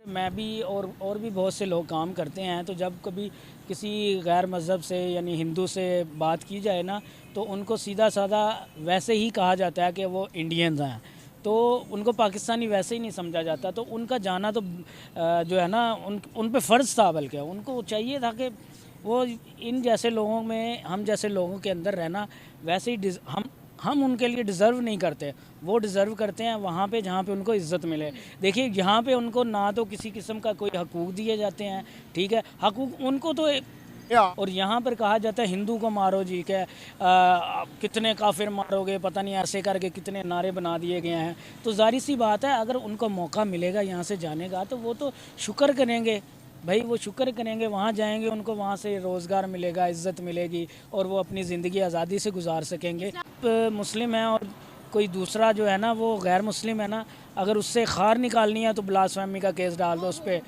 मैं भी और भी बहुत से लोग काम करते हैं, तो जब कभी किसी गैर मज़हब से यानी हिंदू से बात की जाए ना, तो उनको सीधा साधा वैसे ही कहा जाता है कि वो इंडियंस हैं, तो उनको पाकिस्तानी वैसे ही नहीं समझा जाता। तो उनका जाना तो जो है ना उन पे फ़र्ज़ था, बल्कि उनको चाहिए था कि वो इन जैसे लोगों में, हम जैसे लोगों के अंदर रहना, वैसे ही हम उनके लिए डिज़र्व नहीं करते, वो डिज़र्व करते हैं वहाँ पे जहाँ पे उनको इज़्ज़त मिले। देखिए यहाँ पे उनको ना तो किसी किस्म का कोई हकूक़ दिए जाते हैं, ठीक है, हकूक़ उनको तो और यहाँ पर कहा जाता है हिंदू को मारो जी, के कितने काफिर मारोगे, पता नहीं ऐसे करके कितने नारे बना दिए गए हैं। तो ज़ाहिर सी बात है, अगर उनको मौका मिलेगा यहाँ से जाने का तो वो तो शुक्र करेंगे भाई, वो शुक्र करेंगे, वहाँ जाएंगे, उनको वहाँ से रोज़गार मिलेगा, इज़्ज़त मिलेगी और वो अपनी ज़िंदगी आज़ादी से गुजार सकेंगे। मुस्लिम है और कोई दूसरा जो है ना वो गैर मुस्लिम है ना, अगर उससे खार निकालनी है तो ब्लास्फेमी का केस डाल दो उस पर,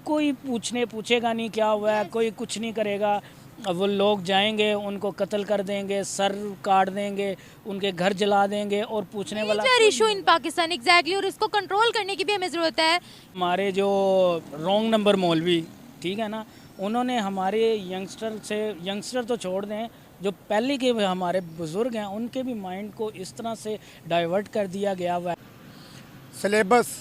कोई पूछेगा नहीं क्या हुआ है, कोई कुछ नहीं करेगा। वो लोग जाएंगे, उनको कत्ल कर देंगे, सर काट देंगे, उनके घर जला देंगे और पूछने वाला इशू इन पाकिस्तान एग्जैक्टली, और इसको कंट्रोल करने की भी हमें ज़रूरत है। हमारे जो रॉन्ग नंबर मौलवी, ठीक है ना, उन्होंने हमारे यंगस्टर तो छोड़ दें, जो पहले के हमारे बुज़ुर्ग हैं उनके भी माइंड को इस तरह से डाइवर्ट कर दिया गया हुआ है। सिलेबस,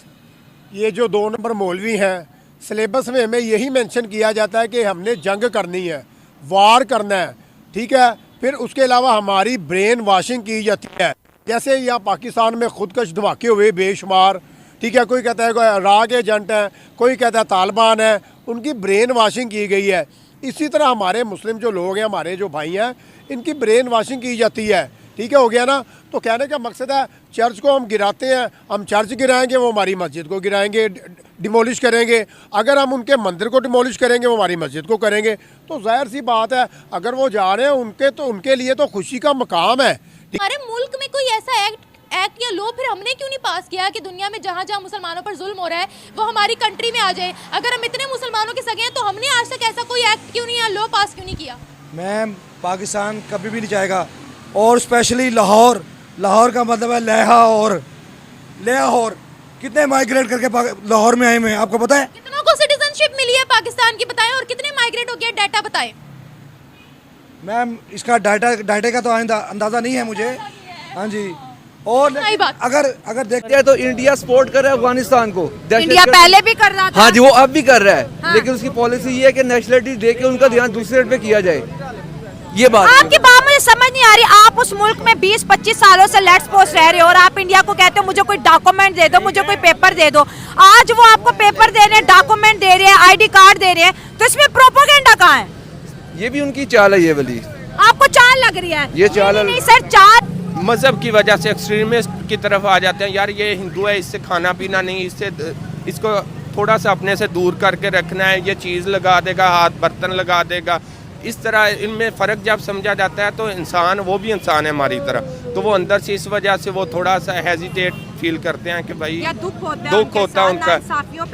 ये जो 2 नंबर मौलवी हैं, सिलेबस में हमें यही मेंशन किया जाता है कि हमने जंग करनी है, वार करना है, ठीक है। फिर उसके अलावा हमारी ब्रेन वाशिंग की जाती है, जैसे यहाँ पाकिस्तान में खुदकश धमाके हुए बेशुमार, ठीक है। कोई कहता है कोई राग एजेंट है, कोई कहता है तालिबान है, उनकी ब्रेन वाशिंग की गई है। इसी तरह हमारे मुस्लिम जो लोग हैं, हमारे जो भाई हैं, इनकी ब्रेन वाशिंग की जाती है, ठीक है, हो गया ना। तो कहने का मकसद है चर्च को हम गिराते हैं, हम चर्च गिराएंगे, वो हमारी मस्जिद को गिराएंगे, डिमोलिश करेंगे। अगर हम उनके मंदिर को डिमोलिश करेंगे, वो हमारी मस्जिद को करेंगे। तो जाहिर सी बात है, अगर वो जा रहे हैं उनके लिए तो खुशी का मकाम है। हमारे मुल्क में कोई ऐसा एक्ट या लॉ फिर हमने क्यों नहीं पास किया कि दुनिया में जहाँ जहाँ मुसलमानों पर जुल्म हो रहा है वो हमारी कंट्री में आ जाए। अगर हम इतने मुसलमानों के सगे हैं तो हमने आज तक ऐसा कोई एक्ट क्यों नहीं या लॉ पास क्यों नहीं किया। मैम, पाकिस्तान कभी भी नहीं जाएगा, और स्पेशली लाहौर का मतलब है लाहौर। कितने माइग्रेट करके लाहौर में आए हुए हैं, आपको पता है? कितनों को सिटीजनशिप मिली है पाकिस्तान की बताएं, और कितने माइग्रेट हो गए, डाटा बताएं। मैम, इसका डाटा का तो अंदाजा नहीं है मुझे। हाँ जी। और अगर देखते हैं तो इंडिया सपोर्ट कर रहा है अफगानिस्तान को। इंडिया पहले भी कर रहा था। हाँ जी, वो अब भी कर रहा है। हाँ। लेकिन उसकी पॉलिसी ये है कि नेशनलिटी दे के उनका ध्यान दूसरे रेट पे किया जाए। ये बात आपकी बात मुझे समझ नहीं आ रही। आप उस मुल्क में 20-25 सालों से लेट्स पोस्ट रह रहे हो और आप इंडिया को कहते हो मुझे कोई डॉक्यूमेंट दे दो, मुझे कोई पेपर दे दो। आज वो आपको पेपर दे रहे हैं, डॉक्यूमेंट दे रहे हैं, आईडी कार्ड दे रहे हैं, तो इसमें प्रोपेगेंडा कहाँ है? ये भी उनकी चाल है, ये वाली आपको चाल लग रही है? ये चाल नहीं सर, चाल मज़हब की वजह से एक्सट्रीमिस्ट की तरफ आ जाते हैं। यार ये हिंदू है, इससे खाना पीना नहीं, इसको थोड़ा सा अपने से दूर करके रखना है, ये चीज़ लगा देगा, हाथ बर्तन लगा देगा। इस तरह इनमें फ़र्क जब समझा जाता है तो इंसान, वो भी इंसान है हमारी तरह, तो वो अंदर से इस वजह से वो थोड़ा सा हेजिटेट फील करते हैं कि भाई दुख होता है उनका।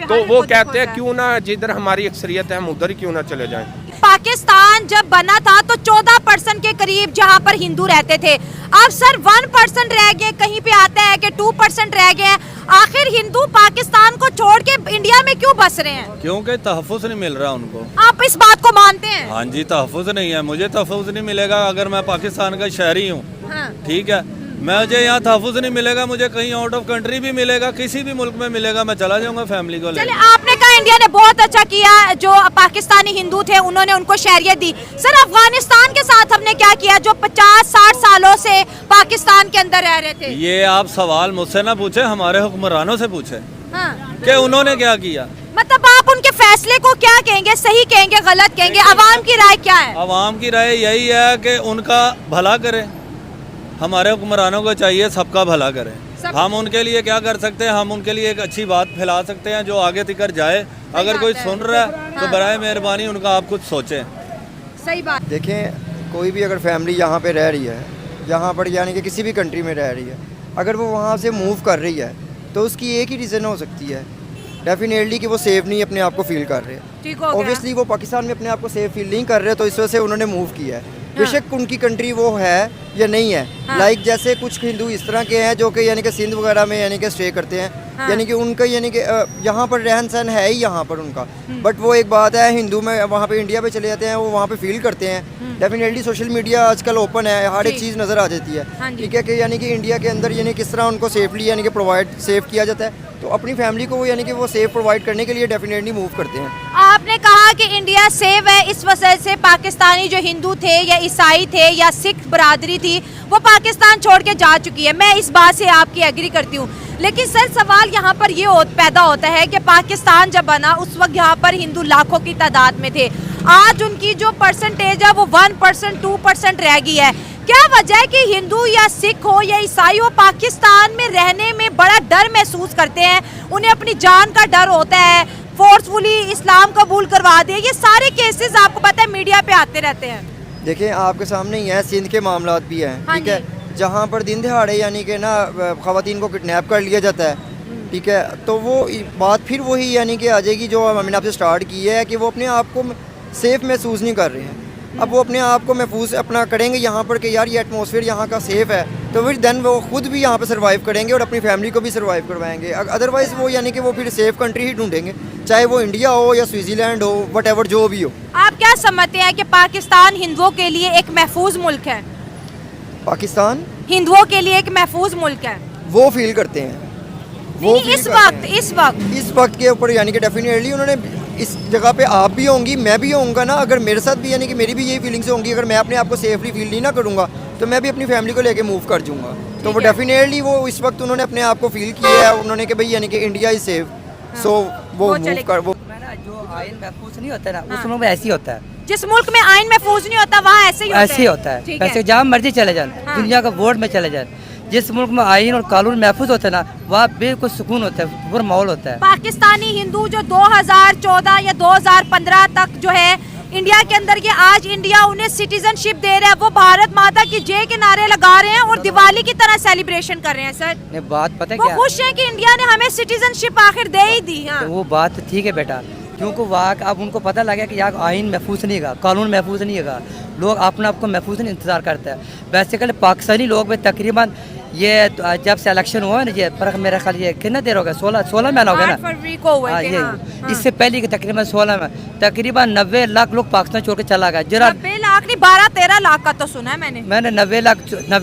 तो वो कहते हैं क्यों ना जिधर हमारी अक्सरियत है हम उधर ही क्यों ना चले जाएं। पाकिस्तान जब बना था तो 14% के करीब जहाँ पर हिंदू रहते थे, अब सर 1% रह गए, कहीं पे आता है कि 2% रह गए। आखिर हिंदू पाकिस्तान को छोड़ के इंडिया में क्यों बस रहे हैं? क्योंकि तहफ़्फ़ुज़ नहीं मिल रहा उनको। आप इस बात को मानते हैं? हाँ जी, तहफ़्फ़ुज़ नहीं है, मुझे तहफ़्फ़ुज़ नहीं मिलेगा अगर मैं पाकिस्तान का शहरी हूँ। हाँ। ठीक है, मुझे यहाँ तहफ़्फ़ुज़ नहीं मिलेगा, मुझे कहीं आउट ऑफ कंट्री भी मिलेगा, किसी भी मुल्क में मिलेगा, मैं चला जाऊँगा फैमिली को लेकर। आपने कहा इंडिया ने बहुत अच्छा किया, जो पाकिस्तानी हिंदू थे उन्होंने उनको शहरियत दी। सर अफगानिस्तान के साथ हमने क्या किया, जो 50-60 सालों से पाकिस्तान के अंदर रह रहे थे? ये आप सवाल मुझसे ना पूछे, हमारे हुक्मरानों से पूछे। हाँ। कि उन्होंने क्या किया। मतलब आप उनके फैसले को क्या कहेंगे, सही कहेंगे, गलत कहेंगे? अवाम की राय क्या है? अवाम की राय यही है कि उनका भला करे। हमारे हुक्मरानों को चाहिए सबका भला करें। हम उनके लिए क्या कर सकते हैं? हम उनके लिए एक अच्छी बात फैला सकते हैं जो आगे तक जाए। अगर कोई सुन रहा है तो बराए मेहरबानी उनका आप कुछ सोचें। सही बात। देखें, कोई भी अगर फैमिली यहाँ पे रह रही है, यहाँ पर यानी कि किसी भी कंट्री में रह रही है, अगर वो वहाँ से मूव कर रही है तो उसकी एक ही रीज़न हो सकती है, डेफिनेटली कि वो सेफ नहीं अपने आप को फील कर रहे हैं। ऑब्वियसली वो पाकिस्तान में अपने आप को सेफ फील नहीं कर रहे, तो इस वजह से उन्होंने मूव किया है। बेशक उनकी कंट्री वो है या नहीं है। लाइक जैसे कुछ हिंदू इस तरह के हैं जो कि यानी कि सिंध वगैरह में यानी कि स्टे करते हैं, हाँ। यानी कि उनका यानी कि यहाँ पर रहन सहन है ही यहाँ पर उनका, बट वो एक बात है हिंदू में वहाँ पे इंडिया पे चले जाते हैं, वो वहाँ पे फील करते हैं। डेफिनेटली सोशल मीडिया आजकल ओपन है, हर एक जी। चीज़ नज़र आ जाती हाँ है, जी। ठीक है, कि यानी कि इंडिया के अंदर यानी किस तरह उनको सेफली यानी कि प्रोवाइड सेव किया जाता है, तो अपनी फैमिली को वो यानी कि वो सेफ प्रोवाइड करने के लिए डेफिनेटली मूव करते हैं। आपने कहा कि इंडिया सेव है, इस वजह से पाकिस्तानी जो हिंदू थे या ईसाई थे या सिख बरादरी थी वो पाकिस्तान छोड़ के जा चुकी है। मैं इस बात से आपकी एग्री करती हूँ, लेकिन सर सवाल यहाँ पर ये पैदा होता है कि पाकिस्तान जब बना उस वक्त यहाँ पर हिंदू लाखों की तादाद में थे, आज उनकी जो परसेंटेज है वो 1% 2% रह गई है। क्या वजह है कि हिंदू या सिख हो या ईसाई हो पाकिस्तान में रहने में बड़ा डर महसूस करते हैं, उन्हें अपनी जान का डर होता है, फोर्सफुली इस्लाम कबूल करवा दे, ये सारे केसेस आपको पता है मीडिया पे आते रहते हैं। देखिए आपके सामने ही है, सिंध के मामलात भी हैं, हाँ ठीक है, जहाँ पर दिन दिहाड़े यानी कि ना ख़वातीन को किडनैप कर लिया जाता है, ठीक है, तो वो बात फिर वही यानी कि आ जाएगी जो मैंने आपसे स्टार्ट की है कि वो अपने आप को सेफ़ महसूस नहीं कर रहे हैं। अब वो अपने आप को महफूज अपना करेंगे यहाँ पर कि यार ये एटमॉस्फेयर यहाँ का सेफ़ है, तो फिर देन वो खुद भी यहाँ पे सर्वाइव करेंगे और अपनी फैमिली को भी सर्वाइव करवाएंगे। अदरवाइज़ वो यानी कि वो फिर सेफ़ कंट्री ही ढूंढेंगे, चाहे वो इंडिया हो या स्विट्ज़रलैंड हो, वट जो भी हो। आप क्या समझते हैं कि पाकिस्तान हिंदुओं के लिए एक महफूज मुल्क है? पाकिस्तान हिंदुओं के लिए एक महफूज मुल्क है वो फील करते हैं, नहीं, feel इस करते वक्त हैं। इस वक्त के ऊपर यानी कि डेफिनेटली उन्होंने इस जगह पे आप भी होंगी, मैं भी होऊंगा ना, अगर मेरे साथ भी यानी कि मेरी भी यही फीलिंग्स होंगी, अगर मैं अपने आप को सेफली फील नहीं ना करूँगा तो मैं भी अपनी फैमिली को लेके मूव कर जाऊँगा। तो वो डेफिनेटली वो इस वक्त उन्होंने अपने आप को फील किया है उन्होंने कि भाई यानी कि इंडिया इज सेफ, सो वो मूव कर वो जो आइन महफूज नहीं होता ना उस मुल्क में ऐसे ही होता है। जिस मुल्क में आइन महफूज नहीं होता वहाँ ऐसे ही ऐसे ही होता है, ठीक वैसे जहाँ मर्जी चले जाए, दुनिया का वोट में चले जाए, जिस मुल्क में आइन और कानून महफूज होता है ना वहाँ बिल्कुल सुकून होता है, पूरा माहौल होता है। पाकिस्तानी हिंदू जो 2014 या 2015 तक जो है इंडिया के अंदर के, आज इंडिया उन्हें सिटीजनशिप दे रहा है, वो भारत माता की जय के नारे लगा रहे हैं और दिवाली की तरह सेलिब्रेशन कर रहे हैं। सर ने बात पता है वो क्या, खुश हैं कि इंडिया ने हमें सिटीजनशिप आखिर दे ही दी। हाँ। तो वो बात ठीक है बेटा, क्योंकि वहाँ अब उनको पता लगा कि यहाँ आइन महफूज नहीं है, कानून महफूज नहीं है, लोग अपने आप को महफूज नहीं इंतज़ार करते हैं। बेसिकली पाकिस्तानी लोग में तकरीबन ये जब से इलेक्शन हुआ ना, ये पर मेरा ख्याल ये कितना देर हो गया, 16 महीना हो गया 8 फरवरी को हुए थे। ये हाँ। इससे पहले कि तकरीबन 16 में तकरीबन 90 लाख लोग पाकिस्तान छोड़ के चला गया। जरा 90 लाख नहीं 12-13 लाख का तो सुना है मैंने 90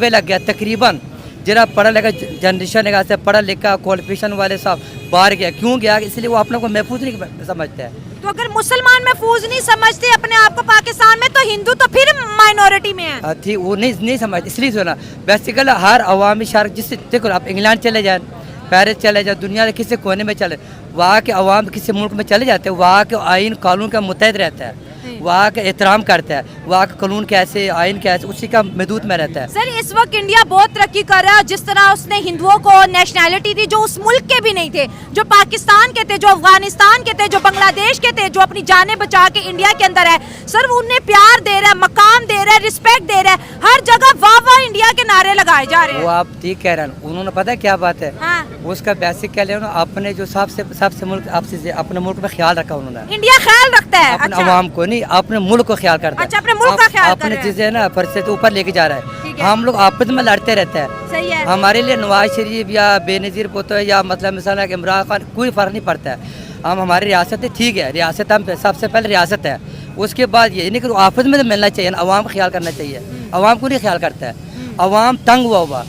लाख गया तकरीबन। जरा पढ़ा लिखा जनरेशन है, पढ़ा लिखा क्वालिफिकेशन वाले साहब बाहर गया, क्यों गया? इसलिए वो अपने को महफूज नहीं समझते हैं। तो अगर मुसलमान महफूज नहीं समझते अपने आप को पाकिस्तान में, तो हिंदू तो फिर माइनॉरिटी में है। ठीक, वो नहीं समझते, इसलिए सुना बेसिकली हर अवामी शहर जिससे देखो, आप इंग्लैंड चले जाए, पेरिस चले जाए, दुनिया के किसी कोने में चले, वहाँ के अवाम किसी मुल्क में चले जाते हैं, वहाँ के आइन कानून का मुतहद रहता है, वहाँ का एहतराम करता है, वहाँ का कानून कैसे आइन कैसे उसी का महदूद में रहता है। सर इस वक्त इंडिया बहुत तरक्की कर रहा है, जिस तरह उसने हिंदुओं को नेशनैलिटी दी जो उस मुल्क के भी नहीं थे, जो पाकिस्तान के थे, जो अफगानिस्तान के थे, जो बांग्लादेश के थे, जो अपनी जानें बचा के इंडिया के अंदर है। सर वो उन्हें प्यार दे रहा है, मकाम दे रहा है, रिस्पेक्ट दे रहा है, हर जगह वाह वाह इंडिया के नारे लगाए जा रहे वो हैं। आप ठीक कह रहे हैं, उन्होंने पता है क्या बात है, हाँ। उसका बेसिक कह लेना अपने जो सबसे मुल्क आपसे अपने मुल्क में ख्याल रखा उन्होंने, इंडिया ख्याल रखता है। अपने अच्छा। अवाम को नहीं, अपने मुल्क को ख्याल करता है। अच्छा, अपने मुल्क का ख्याल कर अपने रहे हैं। चीजें ना परिस्थिति ऊपर लेके जा रहा ठीक है। है। हम लोग आपस में लड़ते रहते हैं, सही है। हमारे लिए नवाज शरीफ या बेनज़ीर भुट्टो या मतलब मिसाल है इमरान खान कोई फ़र्क नहीं पड़ता है। हम हमारी रियासत है, ठीक है, रियासत हम सबसे पहले रियासत है, उसके बाद ये नहीं कि आपस में तो मिलना चाहिए ना, अवाम का ख्याल करना चाहिए। अवाम को नहीं ख्याल करता है, अवाम तंग हुआ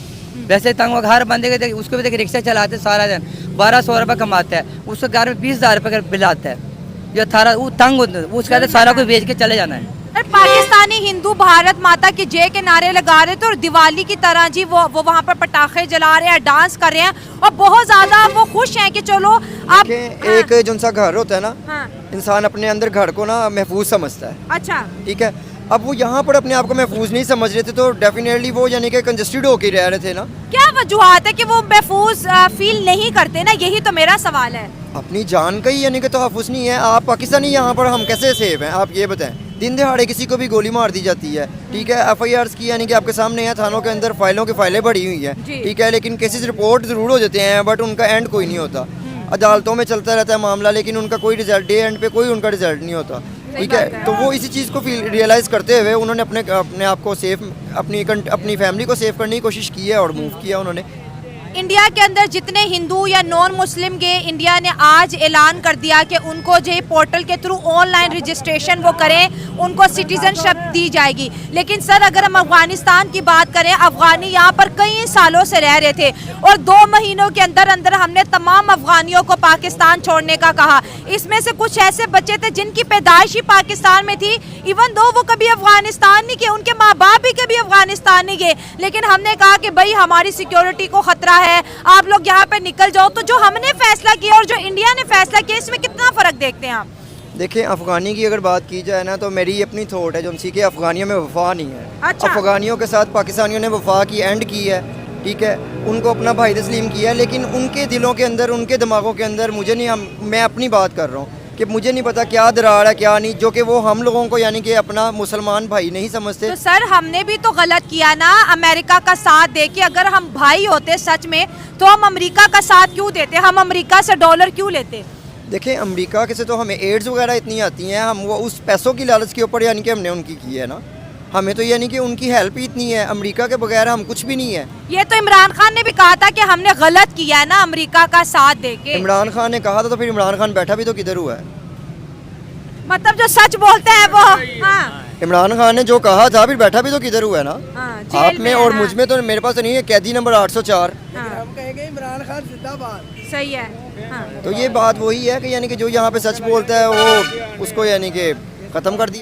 वैसे तंग हुआ, हर बंदे के उसको भी देखिए रिक्शा चलाते सारा दिन 1200 रुपये कमाता है, उसके घर में 20,000 रुपये का बिल आता है, या थारा वो तंग होता है, उसके बाद सारा कुछ बेच के चले जाना है। सर पाकिस्तानी हिंदू भारत माता की जय के नारे लगा रहे थे और दिवाली की तरह जी वो वहाँ पर पटाखे जला रहे हैं, डांस कर रहे हैं और बहुत ज्यादा वो खुश हैं कि चलो अब एक जो सा घर होता है ना, हाँ। इंसान अपने अंदर घर को ना महफूज समझता है, अच्छा ठीक है। अब वो यहाँ पर अपने आप को महफूज नहीं समझ रहे थे, तो डेफिनेटली वो यानी कि कंजस्टेड होके रह रहे थे ना। क्या वजूहत है कि वो महफूज फील नहीं करते ना, यही तो मेरा सवाल है। अपनी जान का ही यानी कि तहफ़्फ़ुज़ नहीं है। आप पाकिस्तानी यहाँ पर हम कैसे सेफ हैं, आप ये बताएं। दिन दिहाड़े किसी को भी गोली मार दी जाती है, ठीक है, FIRs की यानी कि आपके सामने है, थानों के अंदर फाइलों की फाइलें भरी हुई हैं, ठीक है, लेकिन केसेस रिपोर्ट ज़रूर हो जाते हैं, बट उनका एंड कोई नहीं होता। अदालतों में चलता रहता है मामला, लेकिन उनका कोई रिजल्ट डे एंड पे कोई उनका रिजल्ट नहीं होता, ठीक है। तो वो इसी चीज़ को रियलाइज़ करते हुए उन्होंने अपने आप को सेफ, अपनी फैमिली को सेव करने की कोशिश की है और मूव किया उन्होंने। इंडिया के अंदर जितने हिंदू या नॉन मुस्लिम गए, इंडिया ने आज ऐलान कर दिया कि उनको जो पोर्टल के थ्रू ऑनलाइन रजिस्ट्रेशन वो करें, उनको सिटीजनशिप दी जाएगी। लेकिन सर अगर हम अफगानिस्तान की बात करें, अफगानी यहाँ पर कई सालों से रह रहे थे और 2 महीनों के अंदर अंदर हमने तमाम अफगानियों को पाकिस्तान छोड़ने का कहा। इसमें से कुछ ऐसे बच्चे थे जिनकी पैदाइश ही पाकिस्तान में थी, इवन दो वो कभी अफगानिस्तान नहीं गए, उनके माँ बाप भी कभी अफगानिस्तान नहीं गए, लेकिन हमने कहा कि भाई हमारी सिक्योरिटी को खतरा है, आप लोग यहाँ पे निकल जाओ। तो जो हमने फैसला किया और जो इंडिया ने फैसला किया, इसमें कितना फर्क देखते हैं आप? देखिए, अफगानी की अगर बात की जाए ना, तो मेरी अपनी थॉट है जो उनसी के अफगानियों में वफा नहीं है। अच्छा। अफगानियों के साथ पाकिस्तानियों ने वफा की, एंड की है, ठीक है, उनको अपना भाई तस्लीम किया है, लेकिन उनके दिलों के अंदर, उनके दिमागों के अंदर मुझे नहीं, मैं अपनी बात कर रहा हूँ कि मुझे नहीं पता क्या दरार है क्या नहीं, जो कि वो हम लोगों को यानी कि अपना मुसलमान भाई नहीं समझते। तो सर हमने भी तो गलत किया ना, अमेरिका का साथ दे के। अगर हम भाई होते सच में तो हम अमेरिका का साथ क्यों देते, हम अमेरिका से डॉलर क्यों लेते? देखिए, अमेरिका के से तो हमें एड्स वगैरह इतनी आती हैं, हम वो उस पैसों की लालच के ऊपर यानी कि हमने उनकी की है ना, हमें तो यानी कि उनकी हेल्प ही इतनी है, अमेरिका के बगैर हम कुछ भी नहीं है। ये तो इमरान खान ने भी कहा था कि हमने गलत किया है ना अमेरिका का साथ देके। इमरान खान ने कहा था, तो फिर इमरान खान बैठा भी तो किधर हुआ है? मतलब जो सच बोलते हैं वो। हाँ। इमरान खान ने जो कहा था फिर बैठा भी तो किधर हुआ है ना, हाँ, जेल आप में और हाँ। मुझ में तो मेरे पास तो नहीं है कैदी नंबर 804। हम कहेंगे इमरान खान जिंदाबाद। सही है। हाँ। तो ये बात वही है कि यानी कि जो यहाँ पे सच बोलता है वो उसको यानी कि ख़त्म कर दिया।